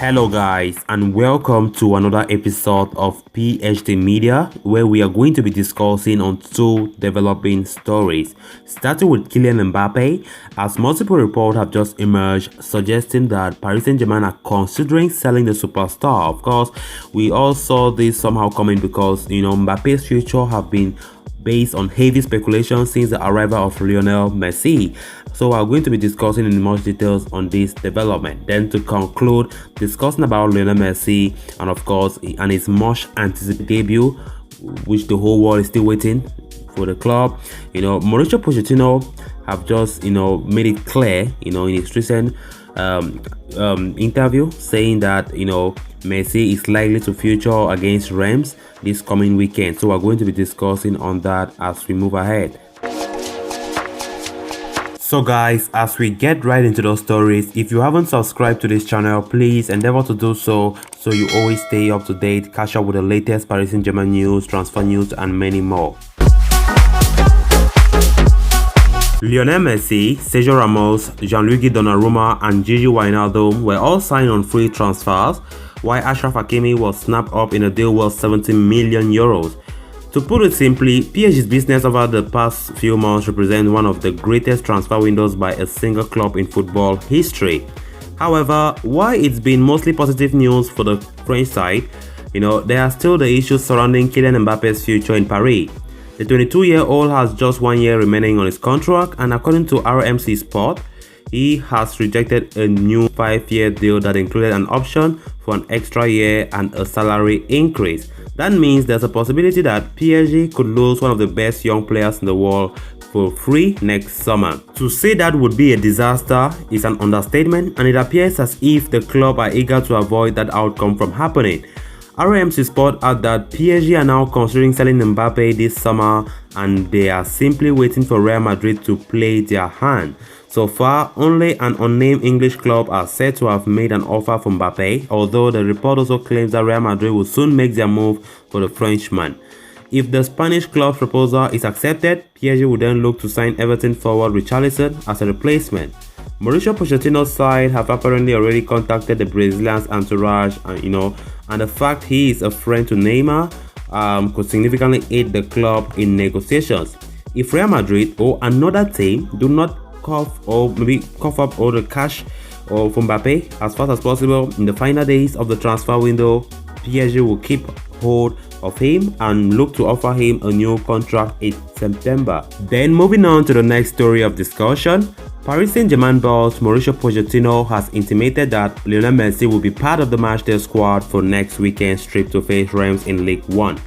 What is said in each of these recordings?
Hello guys, and welcome to another episode of PSG Media, where we are going to be discussing on two developing stories. Starting with Kylian Mbappe, as multiple reports have just emerged suggesting that Paris Saint-Germain are considering selling the superstar. Of course, we all saw this somehow coming because Mbappe's future have been based on heavy speculation since the arrival of Lionel Messi. So we're going to be discussing in much details on this development. Then to conclude, discussing about Lionel Messi and of course and his much anticipated debut, which the whole world is still waiting for the club. Mauricio Pochettino have just made it clear in his recent interview, saying that Messi is likely to feature against Reims this coming weekend. So we're going to be discussing on that as we move ahead. So guys, as we get right into those stories, if you haven't subscribed to this channel, please endeavor to do so you always stay up to date, catch up with the latest Paris Saint-Germain news, transfer news and many more. Lionel Messi, Sergio Ramos, Gianluigi Donnarumma and Gigi Wijnaldum were all signed on free transfers, while Achraf Hakimi was snapped up in a deal worth 70 million euros. To put it simply, PSG's business over the past few months represents one of the greatest transfer windows by a single club in football history. However, while it's been mostly positive news for the French side, there are still the issues surrounding Kylian Mbappe's future in Paris. The 22-year-old has just 1 year remaining on his contract, and according to RMC Sport, he has rejected a new 5-year deal that included an option for an extra year and a salary increase. That means there's a possibility that PSG could lose one of the best young players in the world for free next summer. To say that would be a disaster is an understatement, and it appears as if the club are eager to avoid that outcome from happening. RMC Sport add that PSG are now considering selling Mbappe this summer, and they are simply waiting for Real Madrid to play their hand. So far, only an unnamed English club are said to have made an offer for Mbappe, although the report also claims that Real Madrid will soon make their move for the Frenchman. If the Spanish club's proposal is accepted, PSG will then look to sign Everton forward Richarlison as a replacement. Mauricio Pochettino's side have apparently already contacted the Brazilian's entourage, and the fact he is a friend to Neymar could significantly aid the club in negotiations. If Real Madrid or another team do not cough up all the cash from Mbappe as fast as possible in the final days of the transfer window, PSG will keep hold of him and look to offer him a new contract in September. Then moving on to the next story of discussion, Paris Saint-Germain boss Mauricio Pochettino has intimated that Lionel Messi will be part of the matchday squad for next weekend's trip to face Reims in League 1.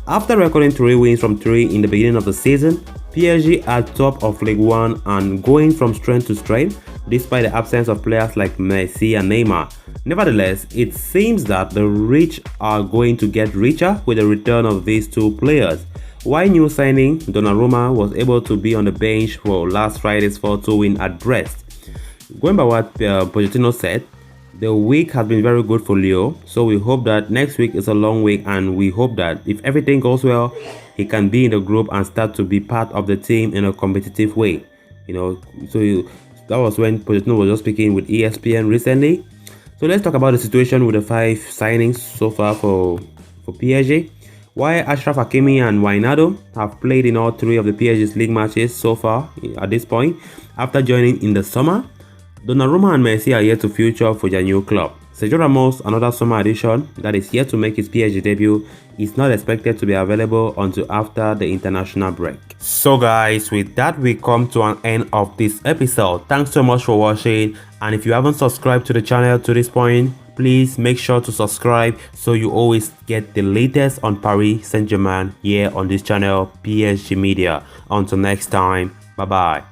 After recording 3 wins from 3 in the beginning of the season, PSG are top of League 1 and going from strength to strength despite the absence of players like Messi and Neymar. Nevertheless, it seems that the rich are going to get richer with the return of these two players. While new signing Donnarumma was able to be on the bench for last Friday's 4-2 win at Brest. Going by what Pochettino said, the week has been very good for Leo, so we hope that next week is a long week, and we hope that if everything goes well, he can be in the group and start to be part of the team in a competitive way. That was when Pochettino was just speaking with ESPN recently. So let's talk about the situation with the 5 signings so far for PSG. While Achraf Hakimi and Wijnaldum have played in all 3 of the PSG's league matches so far at this point, after joining in the summer, Donnarumma and Messi are yet to feature for their new club. Sergio Ramos, another summer addition that is yet to make his PSG debut, is not expected to be available until after the international break. So guys, with that we come to an end of this episode. Thanks so much for watching, and if you haven't subscribed to the channel to this point, please make sure to subscribe so you always get the latest on Paris Saint-Germain here on this channel, PSG Media. Until next time, bye bye.